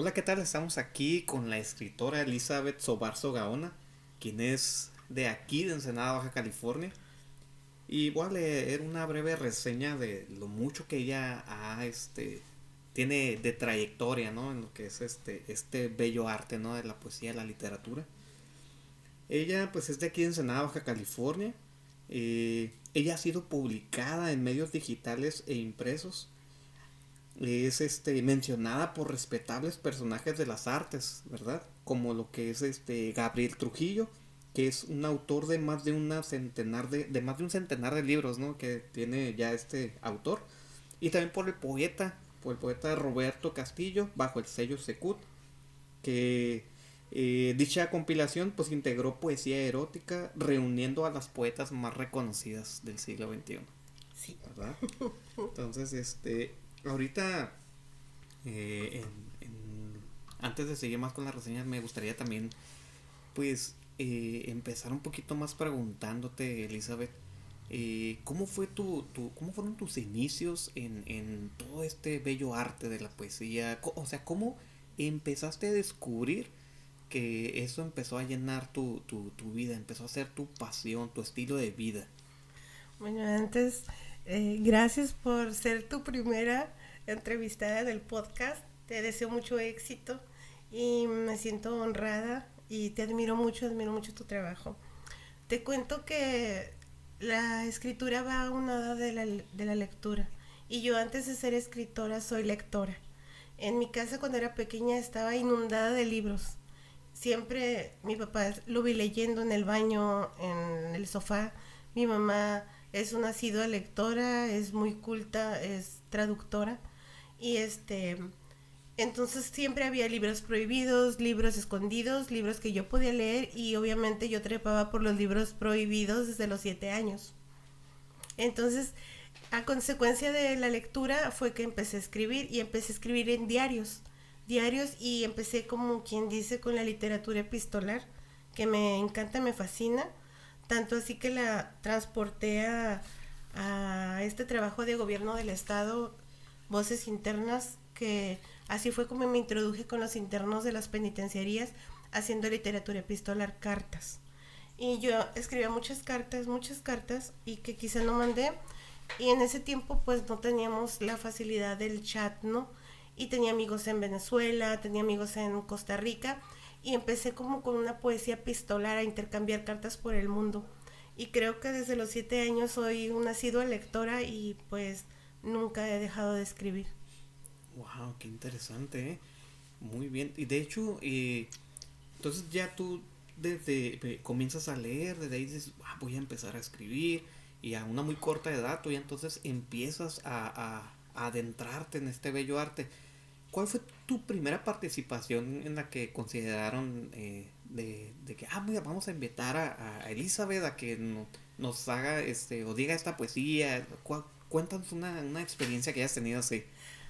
Hola, ¿qué tal? Estamos aquí con la escritora Elizabeth Sobarzo Gaona, quien es de aquí, de Ensenada, Baja California. Y voy a leer una breve reseña de lo mucho que ella tiene de trayectoria, ¿no? En lo que es este bello arte, ¿no? De la poesía y la literatura. Ella, pues, es de aquí, de Ensenada, Baja California. Ella ha sido publicada en medios digitales e impresos. Es mencionada por respetables personajes de las artes, ¿verdad? Como lo que es Gabriel Trujillo, que es un autor de más de una centenar de más de un centenar de libros, ¿no? Que tiene ya este autor. Y también por el poeta Roberto Castillo, bajo el sello Secut, que dicha compilación pues integró poesía erótica reuniendo a las poetas más reconocidas del siglo XXI, Sí. ¿verdad? Entonces, ahorita eh, en- en- antes de seguir más con las reseñas, me gustaría también, pues, empezar un poquito más preguntándote, Elizabeth, ¿cómo fueron tus inicios en todo este bello arte de la poesía? O sea, ¿cómo empezaste a descubrir que eso empezó a llenar tu vida, empezó a ser tu pasión, tu estilo de vida? Bueno, antes, gracias por ser tu primera entrevistada del podcast. Te deseo mucho éxito y me siento honrada y te admiro mucho tu trabajo. Te cuento que la escritura va aunada de la lectura y yo antes de ser escritora soy lectora. En mi casa cuando era pequeña estaba inundada de libros. Siempre mi papá lo vi leyendo en el baño, en el sofá. Mi mamá es una asidua lectora, es muy culta, es traductora. Y entonces siempre había libros prohibidos, libros escondidos, libros que yo podía leer y obviamente yo trepaba por los libros prohibidos desde los 7 años. Entonces, a consecuencia de la lectura fue que empecé a escribir y empecé a escribir en diarios y empecé como quien dice con la literatura epistolar, que me encanta, me fascina, tanto así que la transporté a este trabajo de gobierno del Estado, Voces Internas, que así fue como me introduje con los internos de las penitenciarías haciendo literatura epistolar, cartas. Y yo escribía muchas cartas y que quizá no mandé. Y en ese tiempo pues no teníamos la facilidad del chat, ¿no? Y tenía amigos en Venezuela, tenía amigos en Costa Rica y empecé como con una poesía epistolar a intercambiar cartas por el mundo. Y creo que desde los 7 años soy una asidua lectora y pues nunca he dejado de escribir. Wow, qué interesante, ¿eh? Muy bien. Y de hecho, entonces ya tú desde comienzas a leer, desde ahí dices, "Ah, voy a empezar a escribir", y a una muy corta edad tú ya entonces empiezas a adentrarte en este bello arte. ¿Cuál fue tu primera participación en la que consideraron de que, mira, vamos a invitar a Elizabeth a que nos haga o diga esta poesía? Cuéntanos una experiencia que hayas tenido así.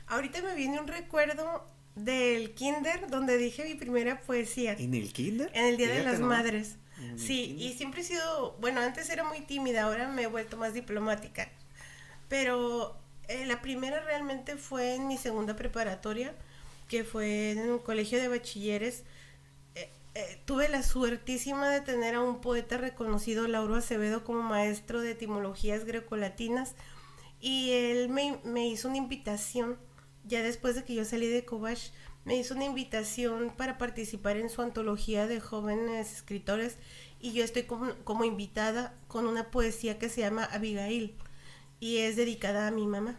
Ahorita me viene un recuerdo del kinder donde dije mi primera poesía ¿En el kinder? en el Día de Fíjate las nomás. Madres. En el Sí, kinder. y siempre he sido, bueno, antes era muy tímida, ahora me he vuelto más diplomática. Pero la primera realmente fue en mi segunda preparatoria, que fue en un colegio de bachilleres. Tuve la suertísima de tener a un poeta reconocido, Lauro Acevedo, como maestro de etimologías grecolatinas y él me hizo una invitación, ya después de que yo salí de Kovash, me hizo una invitación para participar en su antología de jóvenes escritores y yo estoy como invitada con una poesía que se llama Abigail y es dedicada a mi mamá.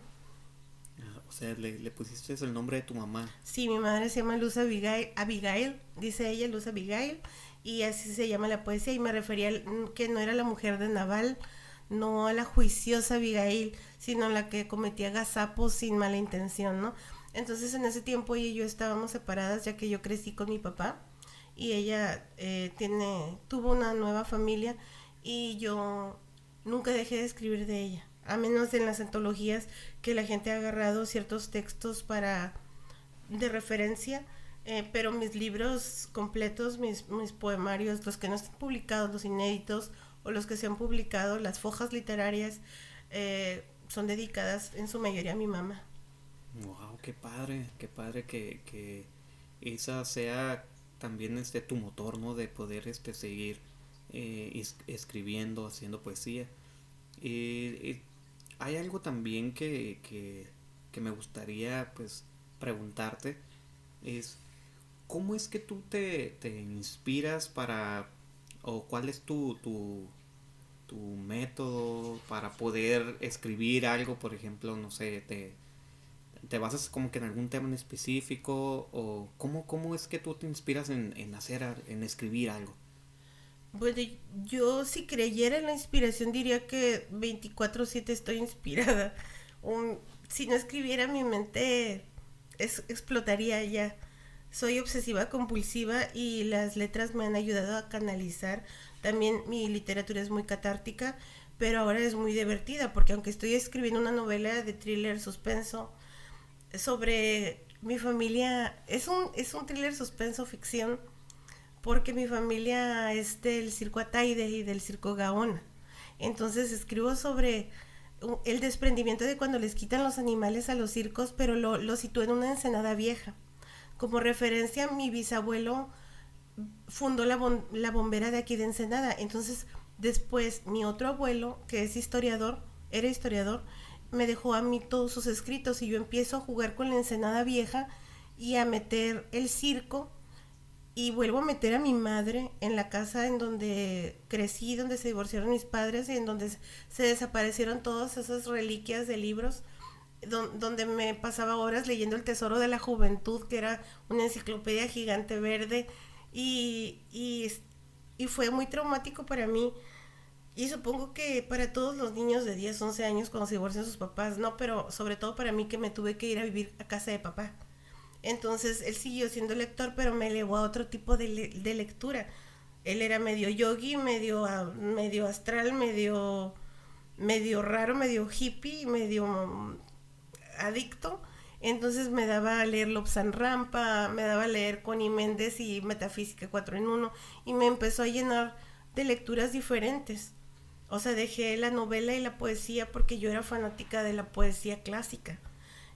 O sea, le pusiste el nombre de tu mamá. Sí, mi madre se llama Luz Abigail, dice ella, Luz Abigail, y así se llama la poesía, y me refería que no era la mujer de Naval, no a la juiciosa Abigail, sino la que cometía gazapos sin mala intención, ¿no? Entonces en ese tiempo ella y yo estábamos separadas, ya que yo crecí con mi papá, y ella tuvo una nueva familia, y yo nunca dejé de escribir de ella, a menos en las antologías que la gente ha agarrado ciertos textos para de referencia, pero mis libros completos, mis poemarios, los que no están publicados, los inéditos o los que se han publicado, las fojas literarias, son dedicadas en su mayoría a mi mamá. Wow, qué padre esa sea también tu motor, ¿no? De poder seguir escribiendo, haciendo poesía. Hay algo también que me gustaría pues preguntarte, es ¿cómo es que tú te inspiras para, o cuál es tu método para poder escribir algo? Por ejemplo, no sé, te basas como que en algún tema en específico, o cómo es que tú te inspiras en en escribir algo? Bueno, yo si creyera en la inspiración diría que 24/7 estoy inspirada. Si no escribiera mi mente explotaría ya. Soy obsesiva compulsiva y las letras me han ayudado a canalizar. También mi literatura es muy catártica, pero ahora es muy divertida porque aunque estoy escribiendo una novela de thriller suspenso sobre mi familia, es un thriller suspenso ficción porque mi familia es del circo Ataide y del circo Gaona. Entonces escribo sobre el desprendimiento de cuando les quitan los animales a los circos, pero lo sitúo en una ensenada vieja. Como referencia, mi bisabuelo fundó la bombera de aquí de Ensenada. Entonces, después, mi otro abuelo, que es historiador, era historiador, me dejó a mí todos sus escritos y yo empiezo a jugar con la Ensenada vieja y a meter el circo y vuelvo a meter a mi madre en la casa en donde crecí, donde se divorciaron mis padres y en donde se desaparecieron todas esas reliquias de libros, donde me pasaba horas leyendo El Tesoro de la Juventud, que era una enciclopedia gigante verde, y, y, y fue muy traumático para mí. Y supongo que para todos los niños de 10 11 años cuando se divorcian sus papás, no, pero sobre todo para mí que me tuve que ir a vivir a casa de papá. Entonces él siguió siendo lector, pero me elevó a otro tipo de lectura. Él era medio yogi, medio astral, medio raro, medio hippie, medio adicto. Entonces me daba a leer Lobsang Rampa, me daba a leer Connie Méndez y Metafísica 4 en 1 y me empezó a llenar de lecturas diferentes. O sea, dejé la novela y la poesía porque yo era fanática de la poesía clásica.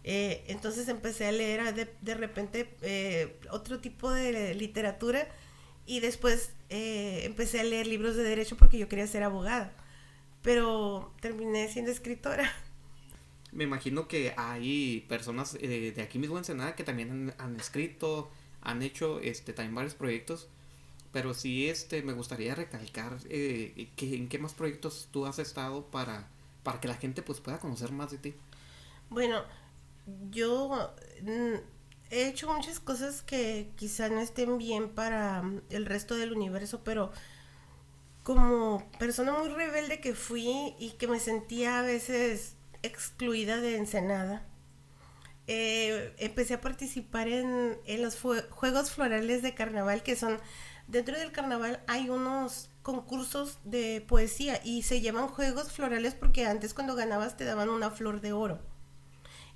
Entonces empecé a leer de repente otro tipo de literatura y después empecé a leer libros de derecho porque yo quería ser abogada, pero terminé siendo escritora. Me imagino que hay personas de aquí mismo en Ensenada que también han escrito, han hecho también varios proyectos, pero sí me gustaría recalcar en qué más proyectos tú has estado para que la gente pues pueda conocer más de ti. Bueno, yo he hecho muchas cosas que quizá no estén bien para el resto del universo, pero como persona muy rebelde que fui y que me sentía a veces excluida de Ensenada, empecé a participar en los Juegos Florales de Carnaval, que son, dentro del carnaval hay unos concursos de poesía y se llaman Juegos Florales porque antes cuando ganabas te daban una flor de oro.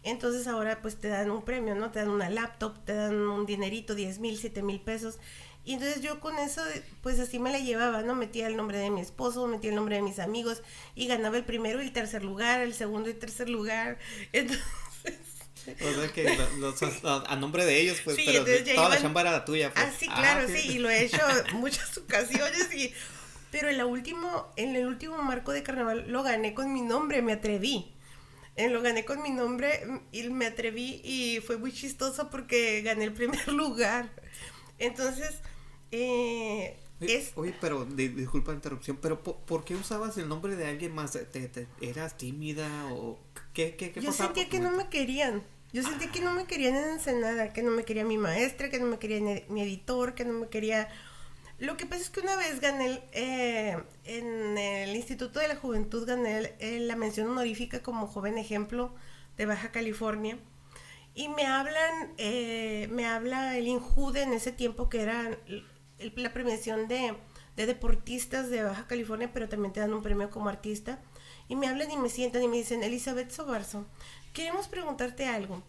Entonces ahora pues te dan un premio, ¿no? Te dan una laptop, te dan un dinerito, 10,000, 7,000 pesos. Y entonces yo con eso, pues así me la llevaba, ¿no? Metía el nombre de mi esposo, metía el nombre de mis amigos y ganaba el primero y el tercer lugar, el segundo y tercer lugar. Entonces... O sea que a nombre de ellos, pues, Sí, pero entonces ya toda la iban... chamba era tuya, pues. Ah, sí, claro, Ok. sí, y lo he hecho muchas ocasiones y... Pero en el último marco de carnaval lo gané con mi nombre, me atreví. Lo gané con mi nombre y me atreví y fue muy chistoso porque gané el primer lugar. Entonces, es... Oye, pero disculpa la interrupción, pero ¿por qué usabas el nombre de alguien más? ¿Eras tímida o qué Yo pasaba por sentía tu que no mente? me querían. Yo sentía que no me querían en Ensenada, que no me quería mi maestra, que no me quería mi editor, que no me quería... Lo que pasa es que una vez gané en el Instituto de la Juventud, gané la mención honorífica como joven ejemplo de Baja California. Y me habla el INJUDE en ese tiempo que era la premiación de deportistas de Baja California, pero también te dan un premio como artista. Y me hablan y me sientan y me dicen, Elizabeth Sobarzo, queremos preguntarte algo.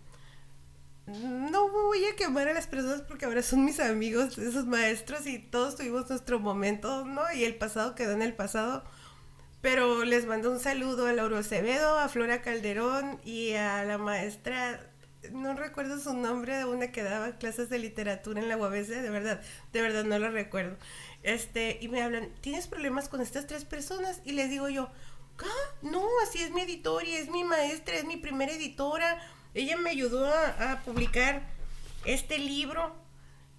No voy a quemar a las personas porque ahora son mis amigos, esos maestros, y todos tuvimos nuestro momento, ¿no? Y el pasado quedó en el pasado. Pero les mando un saludo a Lauro Acevedo, a Flora Calderón y a la maestra no recuerdo su nombre, de una que daba clases de literatura en la UABC, de verdad no lo recuerdo. Y me hablan, ¿tienes problemas con estas 3 personas? Y les digo yo, ah, no, así es mi editora, es mi maestra, es mi primera editora. Ella me ayudó a publicar este libro,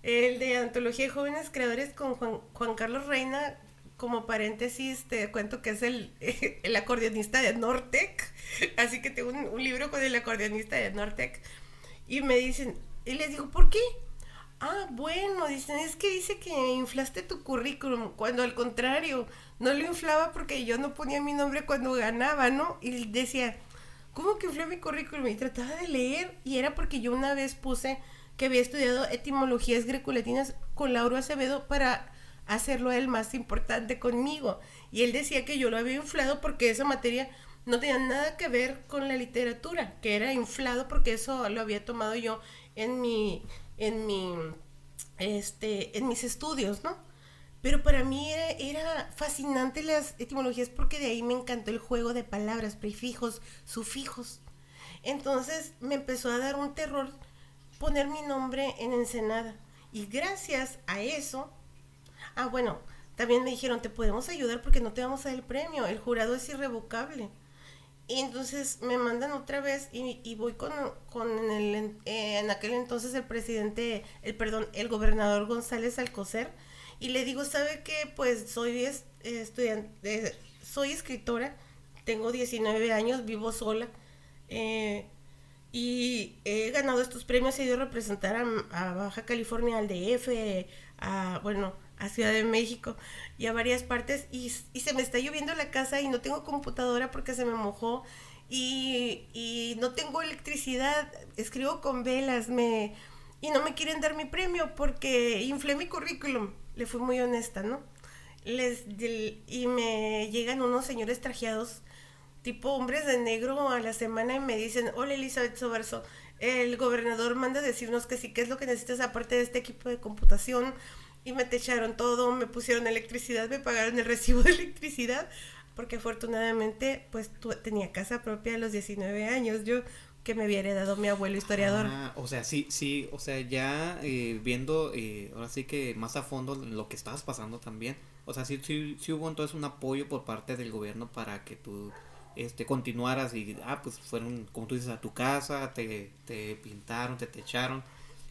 el de Antología de Jóvenes Creadores con Juan Carlos Reina. Como paréntesis, te cuento que es el acordeonista de Nortec. Así que tengo un libro con el acordeonista de Nortec. Y me dicen, y les digo, ¿por qué? Ah, bueno, dicen, es que dice que inflaste tu currículum, cuando al contrario, no lo inflaba porque yo no ponía mi nombre cuando ganaba, ¿no? Y decía, ¿cómo que inflé mi currículum? Y trataba de leer, y era porque yo una vez puse que había estudiado etimologías grecolatinas con Lauro Acevedo para hacerlo él más importante conmigo. Y él decía que yo lo había inflado porque esa materia no tenía nada que ver con la literatura, que era inflado porque eso lo había tomado yo en mi, en mi, en mis estudios, ¿no? Pero para mí era fascinante las etimologías porque de ahí me encantó el juego de palabras, prefijos, sufijos. Entonces me empezó a dar un terror poner mi nombre en Ensenada. Y gracias a eso, bueno, también me dijeron, te podemos ayudar porque no te vamos a dar el premio, el jurado es irrevocable. Y entonces me mandan otra vez y voy con en aquel entonces el presidente, el gobernador González Alcocer, y le digo, ¿sabe qué? Pues soy estudiante, soy escritora, tengo 19 años, vivo sola, eh, y he ganado estos premios, he ido a representar a Baja California, al DF, bueno, a Ciudad de México y a varias partes, y se me está lloviendo la casa y no tengo computadora porque se me mojó, y no tengo electricidad, escribo con velas, y no me quieren dar mi premio porque inflé mi currículum. Le fui muy honesta, ¿no? Y me llegan unos señores trajeados tipo hombres de negro a la semana y me dicen, hola Elizabeth Sobarzo, el gobernador manda decirnos que sí, ¿qué es lo que necesitas aparte de este equipo de computación? Y me techaron todo, me pusieron electricidad, me pagaron el recibo de electricidad, porque afortunadamente pues tenía casa propia a los 19 años, yo que me había heredado mi abuelo historiador. O sea, sí, sí, o sea, ya viendo, ahora sí que más a fondo lo que estabas pasando también, o sea, sí, sí, sí hubo entonces un apoyo por parte del gobierno para que tú continuaras y, pues fueron, como tú dices, a tu casa, te pintaron, te techaron,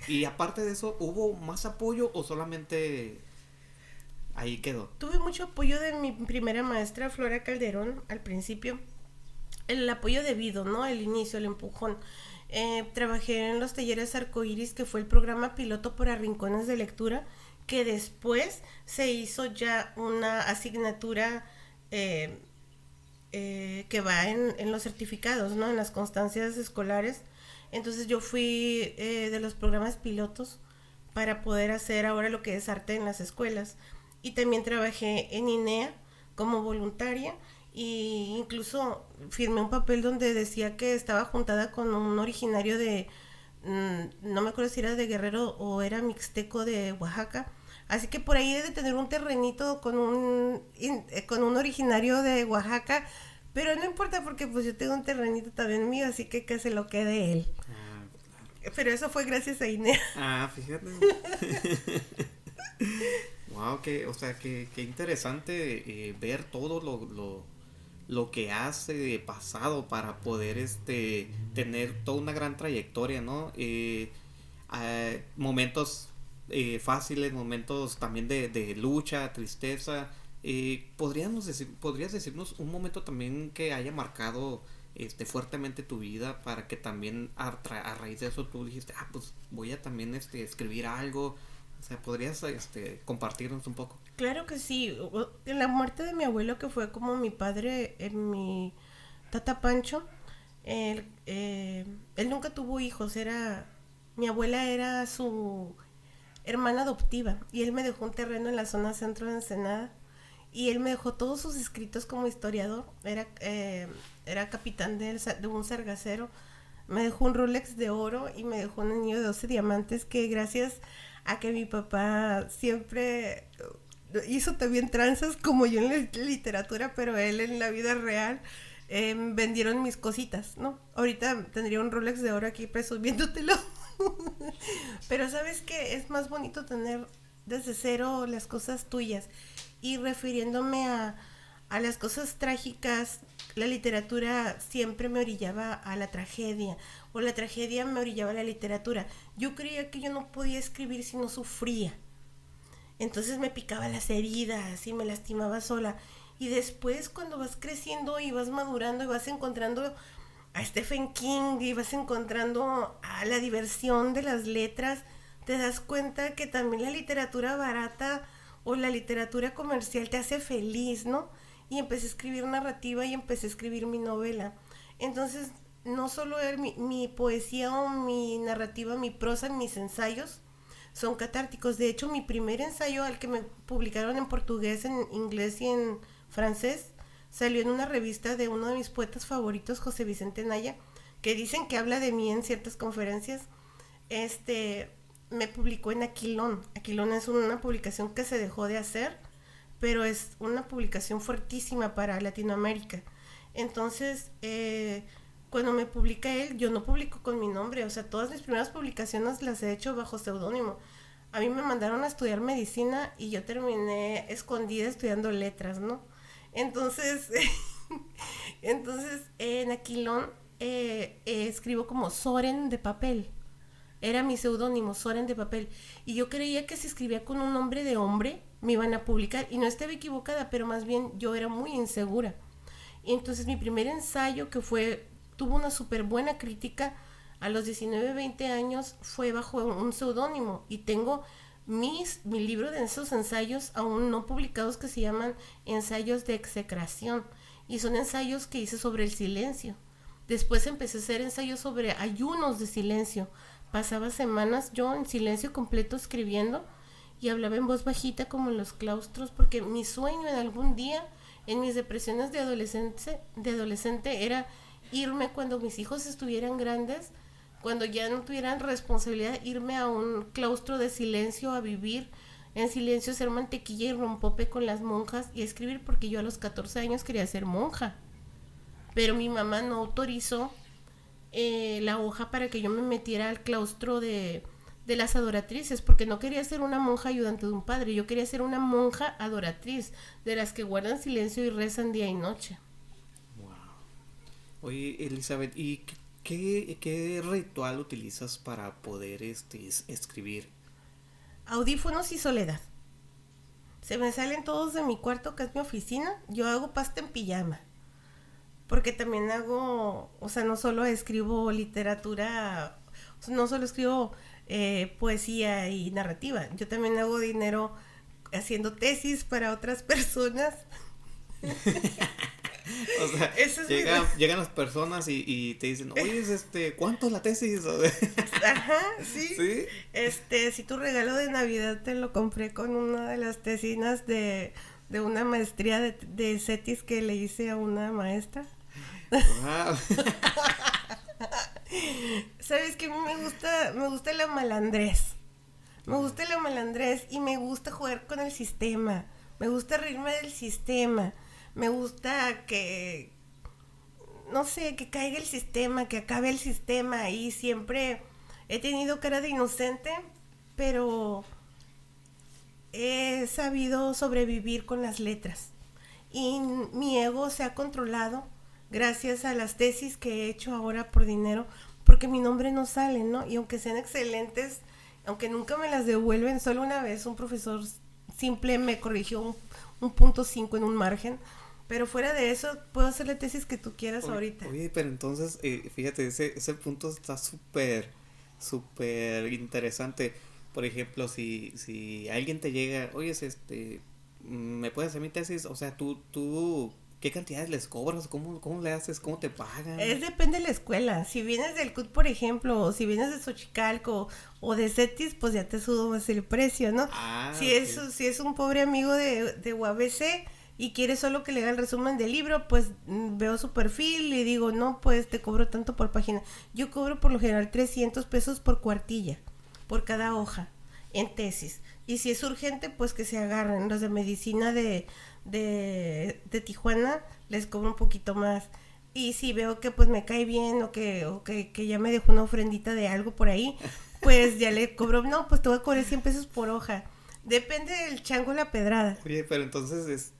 y aparte de eso, ¿hubo más apoyo o solamente ahí quedó? Tuve mucho apoyo de mi primera maestra, Flora Calderón, al principio, el apoyo debido, ¿no? El inicio, el empujón. Trabajé en los talleres arcoíris, que fue el programa piloto para rincones de lectura, que después se hizo ya una asignatura que va en los certificados, ¿no? En las constancias escolares. Entonces yo fui de los programas pilotos para poder hacer ahora lo que es arte en las escuelas. Y también trabajé en INEA como voluntaria, y incluso firmé un papel donde decía que estaba juntada con un originario de, no me acuerdo si era de Guerrero o era mixteco de Oaxaca, así que por ahí debe tener un terrenito con un originario de Oaxaca, pero no importa porque pues yo tengo un terrenito también mío, así que se lo quede él. Pero eso fue gracias a Inés. Fíjate. Wow, o sea, qué interesante ver todo lo que has pasado para poder tener toda una gran trayectoria, ¿no? Momentos fáciles, momentos también de lucha, tristeza. ¿Podrías decirnos un momento también que haya marcado fuertemente tu vida, para que también a raíz de eso tú dijiste, pues voy a también escribir algo? O sea, ¿podrías compartirnos un poco? Claro que sí. La muerte de mi abuelo, que fue como mi padre, mi tata Pancho, él nunca tuvo hijos. Mi abuela era su hermana adoptiva, y él me dejó un terreno en la zona centro de Ensenada, y él me dejó todos sus escritos como historiador. Era capitán de un sargacero. Me dejó un Rolex de oro y me dejó un anillo de 12 diamantes, que gracias a que mi papá siempre hizo también tranzas como yo en la literatura, pero él en la vida real, vendieron mis cositas, ¿no? Ahorita tendría un Rolex de oro aquí presumiéndotelo. Pero ¿sabes qué? Es más bonito tener desde cero las cosas tuyas. Y refiriéndome a las cosas trágicas, la literatura siempre me orillaba a la tragedia, o la tragedia me orillaba a la literatura. Yo creía que yo no podía escribir si no sufría. Entonces me picaba las heridas y me lastimaba sola. Y después cuando vas creciendo y vas madurando y vas encontrando a Stephen King y vas encontrando a la diversión de las letras, te das cuenta que también la literatura barata o la literatura comercial te hace feliz, ¿no? Y empecé a escribir narrativa y empecé a escribir mi novela. Entonces, no solo era mi poesía o mi narrativa, mi prosa, mis ensayos son catárticos. De hecho, mi primer ensayo, al que me publicaron en portugués, en inglés y en francés, salió en una revista de uno de mis poetas favoritos, José Vicente Naya, que dicen que habla de mí en ciertas conferencias. Me publicó en Aquilón. Aquilón es una publicación que se dejó de hacer, pero es una publicación fuertísima para Latinoamérica. Entonces, cuando me publica él, yo no publico con mi nombre, o sea, todas mis primeras publicaciones las he hecho bajo seudónimo. A mí me mandaron a estudiar medicina y yo terminé escondida estudiando letras, ¿no? Entonces, en Aquilón escribo como Soren de papel. Era mi seudónimo, Soren de papel. Y yo creía que si escribía con un nombre de hombre, me iban a publicar. Y no estaba equivocada, pero más bien yo era muy insegura. Y entonces mi primer ensayo, tuvo una súper buena crítica a los 19, 20 años, fue bajo un seudónimo. Y tengo mi libro de esos ensayos aún no publicados que se llaman Ensayos de execración. Y son ensayos que hice sobre el silencio. Después empecé a hacer ensayos sobre ayunos de silencio. Pasaba semanas yo en silencio completo escribiendo y hablaba en voz bajita como en los claustros, porque mi sueño en algún día, en mis depresiones de adolescente era irme cuando mis hijos estuvieran grandes, cuando ya no tuvieran responsabilidad, irme a un claustro de silencio a vivir en silencio, hacer mantequilla y rompope con las monjas y escribir, porque yo a los 14 años quería ser monja, pero mi mamá no autorizó la hoja para que yo me metiera al claustro de las adoratrices, porque no quería ser una monja ayudante de un padre, yo quería ser una monja adoratriz, de las que guardan silencio y rezan día y noche. Wow. Oye, Elizabeth, ¿y qué ritual utilizas para poder escribir? Audífonos y soledad. Se me salen todos de mi cuarto, que es mi oficina. Yo hago pasta en pijama, porque también hago, o sea, no solo escribo literatura, o sea, no solo escribo poesía y narrativa, yo también hago dinero haciendo tesis para otras personas. O sea, llegan las personas y te dicen, oye, ¿cuánto es la tesis? Ajá, sí. ¿Sí? Si tu regalo de Navidad te lo compré con una de las tesinas de una maestría de CETIS que le hice a una maestra. Wow. ¿Sabes qué? A mí me gusta la malandrés. Me gusta la malandrés y me gusta jugar con el sistema. Me gusta reírme del sistema. Me gusta que, no sé, que caiga el sistema, que acabe el sistema. Y siempre he tenido cara de inocente, pero he sabido sobrevivir con las letras. Y mi ego se ha controlado gracias a las tesis que he hecho ahora por dinero, porque mi nombre no sale, ¿no? Y aunque sean excelentes, aunque nunca me las devuelven, solo una vez un profesor simple me corrigió un punto 5 en un margen, pero fuera de eso puedo hacer la tesis que tú quieras ahorita. Oye, pero entonces, fíjate, ese punto está súper interesante. Por ejemplo, si alguien te llega, oye, ¿me puedes hacer mi tesis? O sea, tú ¿qué cantidades les cobras? ¿Cómo le haces? ¿Cómo te pagan? Depende de la escuela. Si vienes del CUT, por ejemplo, o si vienes de Xochicalco o de CETIS, pues ya te subo más el precio, ¿no? Si es un pobre amigo de UABC y quiere solo que le haga el resumen del libro, pues veo su perfil y digo, no, pues te cobro tanto por página. Yo cobro por lo general 300 pesos por cuartilla, por cada hoja, en tesis. Y si es urgente, pues que se agarren. Los de medicina de Tijuana les cobro un poquito más. Y si veo que pues me cae bien que ya me dejó una ofrendita de algo por ahí, pues ya le cobro, no, pues te voy a cobrar 100 pesos por hoja. Depende del chango la pedrada. Oye, pero entonces,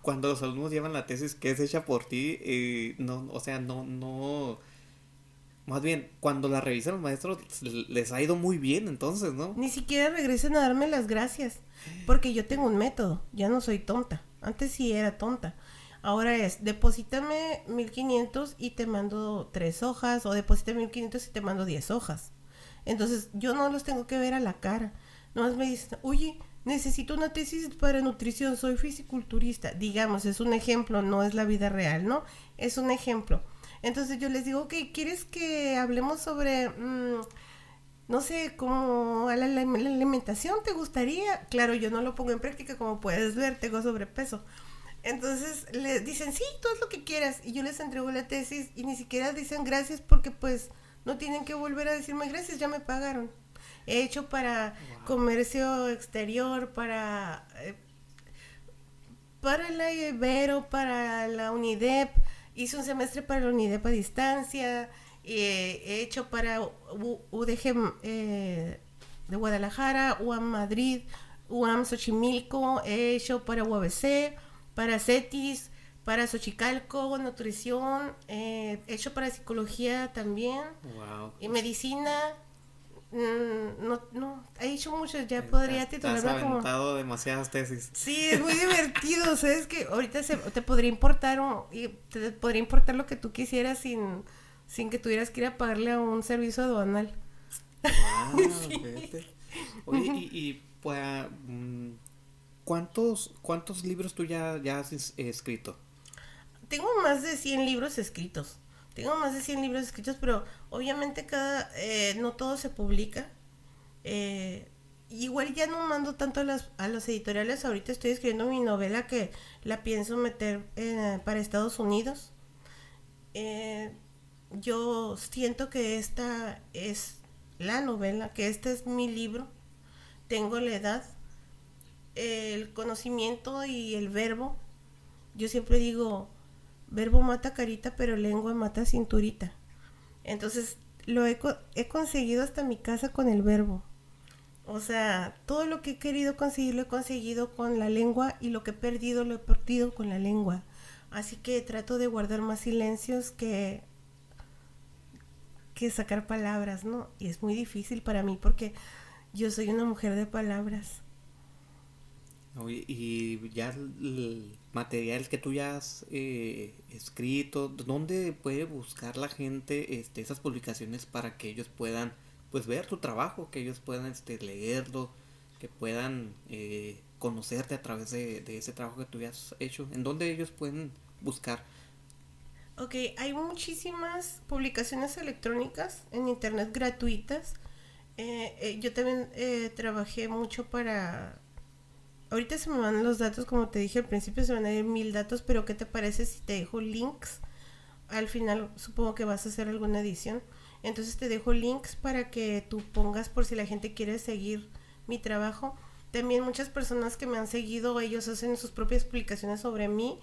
cuando los alumnos llevan la tesis que es hecha por ti, no, o sea, no, más bien, cuando la revisan los maestros, les ha ido muy bien, entonces, ¿no? Ni siquiera regresen a darme las gracias, porque yo tengo un método, ya no soy tonta. Antes sí era tonta. Ahora es, deposítame 1500 y te mando 3 hojas, o deposítame 1500 y te mando 10 hojas. Entonces, yo no los tengo que ver a la cara. Nomás me dicen, oye, necesito una tesis para nutrición, soy fisiculturista. Digamos, es un ejemplo, no es la vida real, ¿no? Es un ejemplo. Entonces yo les digo, ok, ¿quieres que hablemos sobre, no sé, como la alimentación? ¿Te gustaría? Claro, yo no lo pongo en práctica, como puedes ver, tengo sobrepeso. Entonces les dicen, sí, tú haz lo que quieras. Y yo les entrego la tesis y ni siquiera dicen gracias porque pues no tienen que volver a decirme gracias, ya me pagaron. He hecho para comercio exterior, para la Ibero, para la UNIDEP. Hice un semestre para la UNIDEP a distancia. He hecho para UDG de Guadalajara, UAM Madrid, UAM Xochimilco. He hecho para UABC, para CETIS, para Xochicalco, nutrición. He hecho para psicología también. Wow. Y medicina. No, he hecho mucho, ya podría titularme como... Has aventado demasiadas tesis. Sí, es muy divertido, sabes que ahorita te podría importar te podría importar lo que tú quisieras sin que tuvieras que ir a pagarle a un servicio aduanal. Wow, Sí. oye, pues, ¿cuántos libros tú ya has escrito? Tengo más de 100 libros escritos. Pero obviamente no todo se publica. Igual ya no mando tanto a los editoriales. Ahorita estoy escribiendo mi novela que la pienso meter para Estados Unidos. Yo siento que esta es la novela, que este es mi libro. Tengo la edad, el conocimiento y el verbo. Yo siempre digo, verbo mata carita, pero lengua mata cinturita. Entonces, he conseguido hasta mi casa con el verbo. O sea, todo lo que he querido conseguir lo he conseguido con la lengua y lo que he perdido lo he perdido con la lengua. Así que trato de guardar más silencios que sacar palabras, ¿no? Y es muy difícil para mí porque yo soy una mujer de palabras. Oye, y ya el material que tú ya has escrito, ¿dónde puede buscar la gente esas publicaciones para que ellos puedan pues ver tu trabajo, que ellos puedan leerlo, que puedan conocerte a través de ese trabajo que tú ya has hecho? ¿En dónde ellos pueden buscar? Ok, hay muchísimas publicaciones electrónicas en internet gratuitas. Yo también trabajé mucho para... Ahorita se me van los datos, como te dije al principio, se van a ir 1000 datos, pero ¿qué te parece si te dejo links? Al final supongo que vas a hacer alguna edición. Entonces te dejo links para que tú pongas por si la gente quiere seguir mi trabajo. También muchas personas que me han seguido, ellos hacen sus propias publicaciones sobre mí.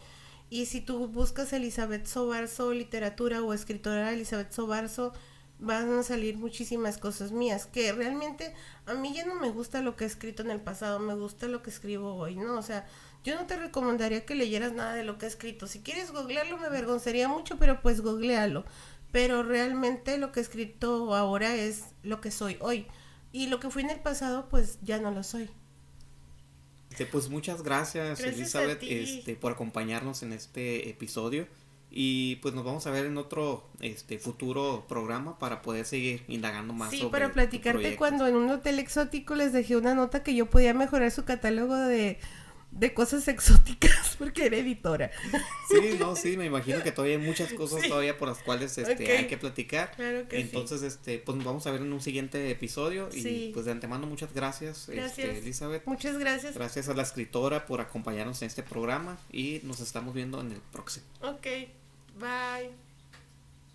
Y si tú buscas Elizabeth Sobarzo literatura o escritora Elizabeth Sobarzo, van a salir muchísimas cosas mías, que realmente a mí ya no me gusta lo que he escrito en el pasado, me gusta lo que escribo hoy, ¿no? O sea, yo no te recomendaría que leyeras nada de lo que he escrito. Si quieres googlearlo me avergonzaría mucho, pero pues googlealo. Pero realmente lo que he escrito ahora es lo que soy hoy. Y lo que fui en el pasado, pues ya no lo soy. Pues muchas gracias, Elizabeth, por acompañarnos en este episodio. Y pues nos vamos a ver en otro futuro programa para poder seguir indagando más sobre para platicarte cuando en un hotel exótico les dejé una nota que yo podía mejorar su catálogo de cosas exóticas porque era editora. Sí, me imagino que todavía hay muchas cosas todavía por las cuales hay que platicar. Claro que entonces, pues nos vamos a ver en un siguiente episodio y pues de antemano muchas gracias. Elizabeth. Muchas gracias. Gracias a la escritora por acompañarnos en este programa y nos estamos viendo en el próximo. Ok, bye.